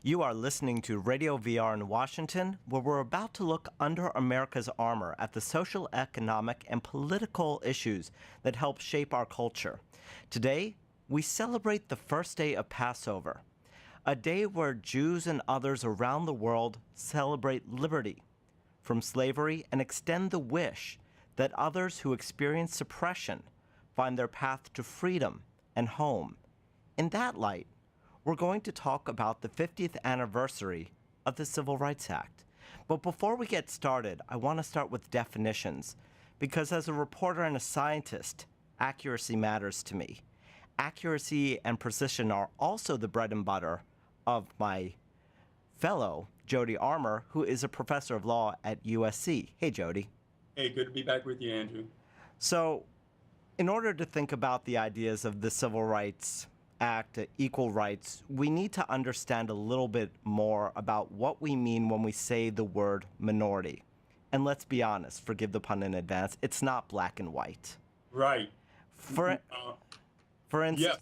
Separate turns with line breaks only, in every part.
You are listening to Radio VR in Washington, where we're about to look under America's armor at the social, economic, and political issues that help shape our culture. Today, we celebrate the first day of Passover, a day where Jews and others around the world celebrate liberty from slavery and extend the wish that others who experience suppression find their path to freedom and home. In that light, we're going to talk about the 50th anniversary of the Civil Rights Act. But before we get started, I want to start with definitions, because as a reporter and a scientist, accuracy matters to me. Accuracy and precision are also the bread and butter of my fellow, Jody Armour, who is a professor of law at USC. Hey, Jody.
Hey, good to be back with you, Andrew.
So, in order to think about the ideas of the Civil Rights Act, equal rights, we need to understand a little bit more about what we mean when we say the word minority. And let's be honest, forgive the pun in advance, it's not black and white.
Right.
For instance,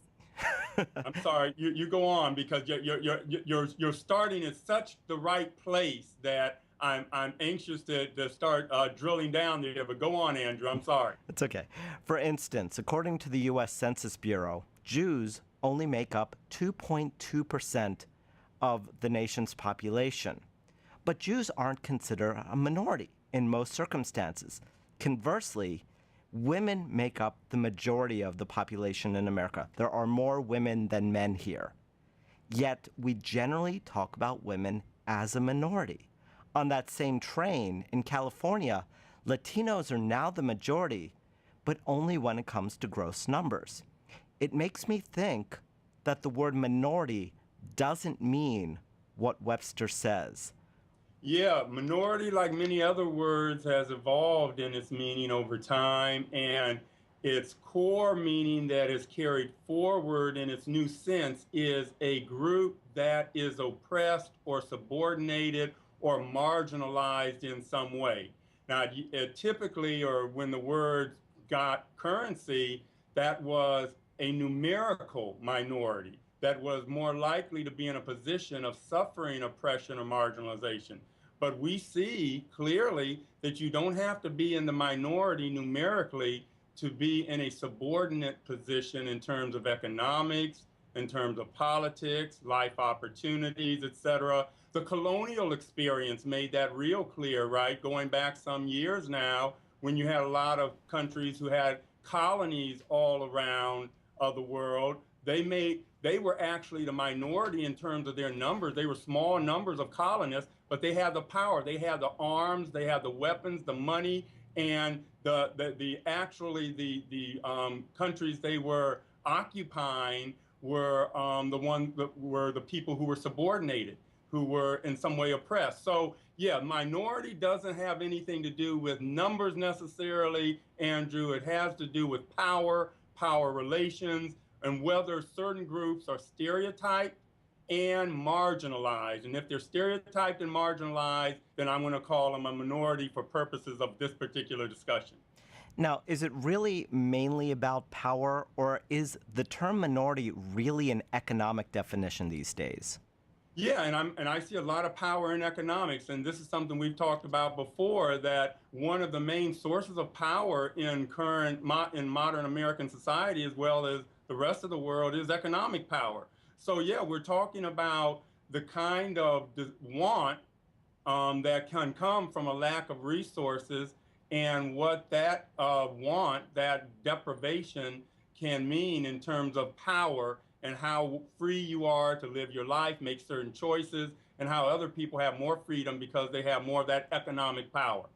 yes. I'm sorry. You go on, because you're starting at such the right place that I'm anxious to start drilling down there. But go on, Andrew. I'm sorry.
It's okay. For instance, according to the U.S. Census Bureau, Jews only make up 2.2% of the nation's population. But Jews aren't considered a minority in most circumstances. Conversely, women make up the majority of the population in America. There are more women than men here. Yet, we generally talk about women as a minority. On that same train, in California, Latinos are now the majority, but only when it comes to gross numbers. It makes me think that the word minority doesn't mean what Webster says.
Yeah, minority, like many other words, has evolved in its meaning over time, and its core meaning that is carried forward in its new sense is a group that is oppressed or subordinated or marginalized in some way. Now, typically, or when the word got currency, that was a numerical minority that was more likely to be in a position of suffering oppression or marginalization. But we see clearly that you don't have to be in the minority numerically to be in a subordinate position in terms of economics, in terms of politics, life opportunities, etc. The colonial experience made that real clear, right? Going back some years now, when you had a lot of countries who had colonies all around the world, they were actually the minority in terms of their numbers. They were small numbers of colonists, but they had the power, they had the arms, they had the weapons, the money, and the countries they were occupying were the people who were subordinated, who were in some way oppressed. So yeah, minority doesn't have anything to do with numbers necessarily, Andrew. It has to do with power relations, and whether certain groups are stereotyped and marginalized. And if they're stereotyped and marginalized, then I'm going to call them a minority for purposes of this particular discussion.
Now, is it really mainly about power, or is the term minority really an economic definition these days?
Yeah, and I see a lot of power in economics, and this is something we've talked about before, that one of the main sources of power in modern American society, as well as the rest of the world, is economic power. So yeah, we're talking about the kind of want that can come from a lack of resources, and what that want, that deprivation, can mean in terms of power, and how free you are to live your life, make certain choices, and how other people have more freedom because they have more of that economic power.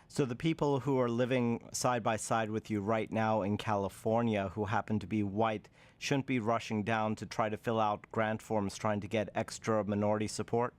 So the people who are living side by side with you right now in California who happen to be white shouldn't be rushing down to try to fill out grant forms trying to get extra minority support?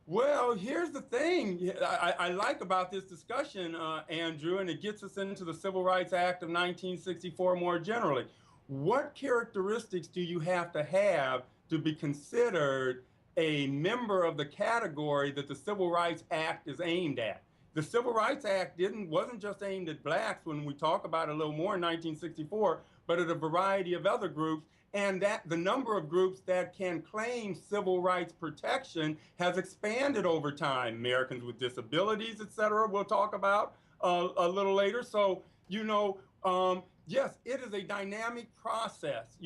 Well, here's the thing I like about this discussion, Andrew, and it gets us into the Civil Rights Act of 1964 more generally. What characteristics do you have to be considered a member of the category that the Civil Rights Act is aimed at? The Civil Rights Act wasn't just aimed at blacks when we talk about it a little more in 1964, but at a variety of other groups. And that the number of groups that can claim civil rights protection has expanded over time. Americans with disabilities, et cetera, we'll talk about a little later. So, yes, it is a dynamic process.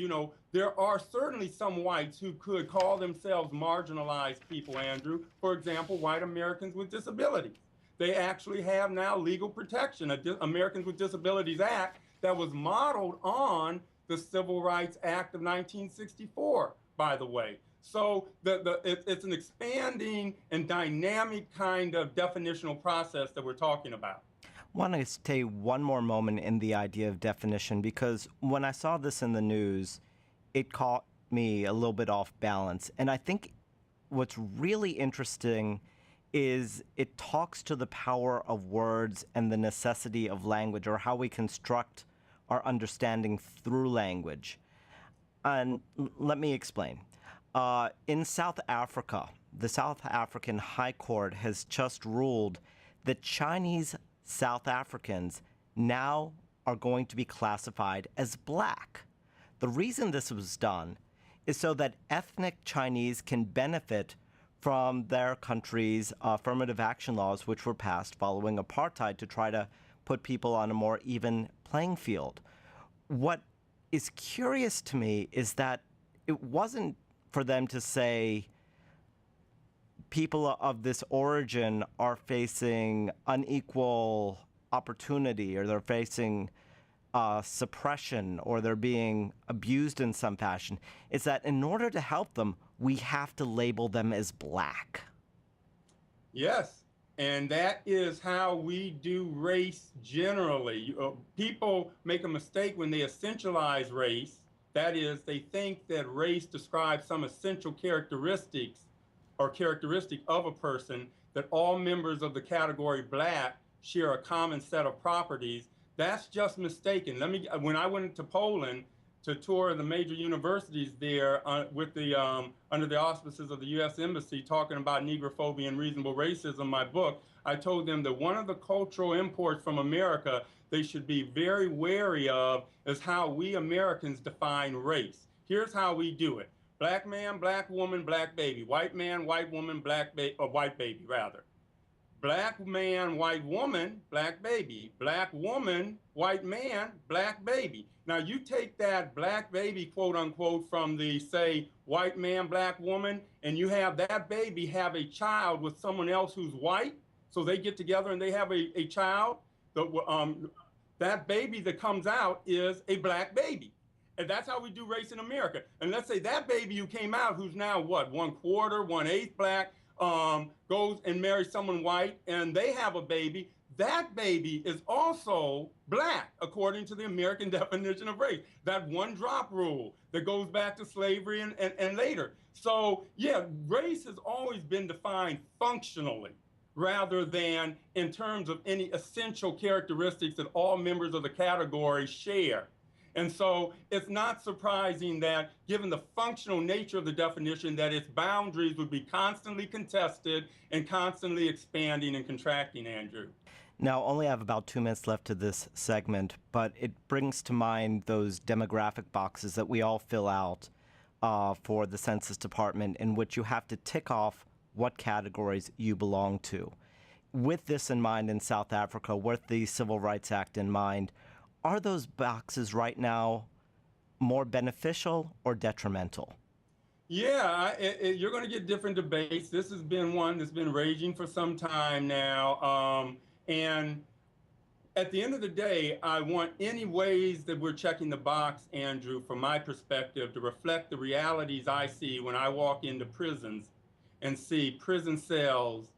There are certainly some whites who could call themselves marginalized people, Andrew. For example, white Americans with disabilities. They actually have now legal protection, Americans with Disabilities Act that was modeled on the Civil Rights Act of 1964, by the way. So it's an expanding and dynamic kind of definitional process that we're talking about.
I want to stay one more moment in the idea of definition, because when I saw this in the news, it caught me a little bit off balance. And I think what's really interesting is it talks to the power of words and the necessity of language, or how we construct our understanding through language. And let me explain. In South Africa, the South African High Court has just ruled that Chinese South Africans now are going to be classified as black. The reason this was done is so that ethnic Chinese can benefit from their country's affirmative action laws, which were passed following apartheid to try to put people on a more even playing field. What is curious to me is that it wasn't for them to say people of this origin are facing unequal opportunity, or they're facing suppression, or they're being abused in some fashion. It's that in order to help them, we have to label them as black.
Yes. And that is how we do race generally. People make a mistake when they essentialize race. That is, they think that race describes some essential characteristics or characteristic of a person, that all members of the category black share a common set of properties. That's just mistaken. When I went to Poland to tour the major universities there with under the auspices of the U.S. Embassy, talking about negrophobia and reasonable racism, my book, I told them that one of the cultural imports from America they should be very wary of is how we Americans define race. Here's how we do it: black man, black woman, black baby; white man, white woman, black baby, or white baby rather. Black man, white woman, black baby. Black woman, white man, black baby. Now you take that black baby, quote unquote, from the, say, white man, black woman, and you have that baby have a child with someone else who's white. So they get together and they have a child. That baby that comes out is a black baby. And that's how we do race in America. And let's say that baby who came out, who's now what, 1/4, 1/8 black, goes and marries someone white, and they have a baby. That baby is also black, according to the American definition of race. That one drop rule that goes back to slavery and later. So, yeah, race has always been defined functionally rather than in terms of any essential characteristics that all members of the category share. And so it's not surprising that, given the functional nature of the definition, that its boundaries would be constantly contested and constantly expanding and contracting, Andrew.
Now, only have about 2 minutes left to this segment, but it brings to mind those demographic boxes that we all fill out for the Census Department, in which you have to tick off what categories you belong to. With this in mind in South Africa, with the Civil Rights Act in mind, are those boxes right now more beneficial or detrimental?
Yeah, you're going to get different debates. This has been one that's been raging for some time now. And at the end of the day, I want any ways that we're checking the box, Andrew, from my perspective, to reflect the realities I see when I walk into prisons and see prison cells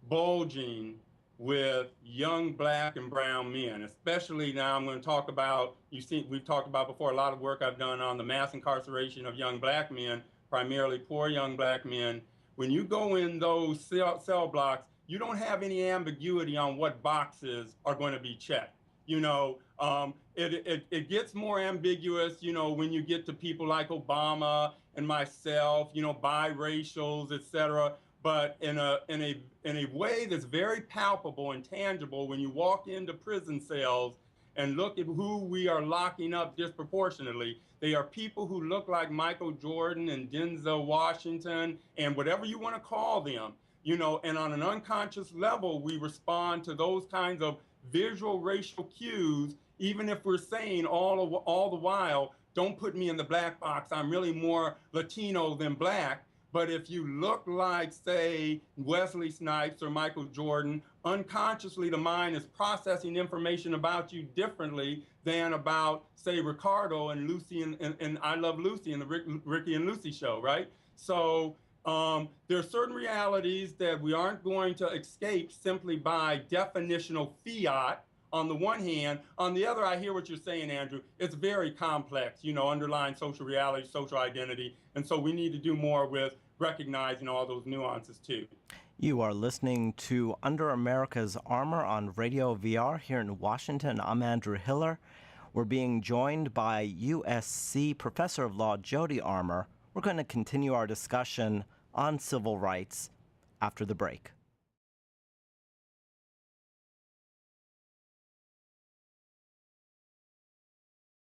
bulging with young black and brown men. Especially now, I'm going to talk about, we've talked about before, a lot of work I've done on the mass incarceration of young black men, primarily poor young black men. When you go in those cell blocks, you don't have any ambiguity on what boxes are going to be checked. It gets more ambiguous, when you get to people like Obama and myself, biracials, et cetera. But in a way that's very palpable and tangible, when you walk into prison cells and look at who we are locking up disproportionately, They are people who look like Michael Jordan and Denzel Washington and whatever you want to call them, and on an unconscious level, we respond to those kinds of visual racial cues, even if we're saying all the while, don't put me in the black box. I'm really more Latino than black. But if you look like, say, Wesley Snipes or Michael Jordan, unconsciously the mind is processing information about you differently than about, say, Ricardo and Lucy and I Love Lucy and the Ricky and Lucy show, right? So there are certain realities that we aren't going to escape simply by definitional fiat on the one hand. On the other, I hear what you're saying, Andrew. It's very complex, underlying social reality, social identity. And so we need to do more with recognizing all those nuances too.
You are listening to Under America's Armor on Radio VR here in Washington. I'm Andrew Hiller. We're being joined by USC Professor of Law Jody Armour. We're going to continue our discussion on civil rights after the break.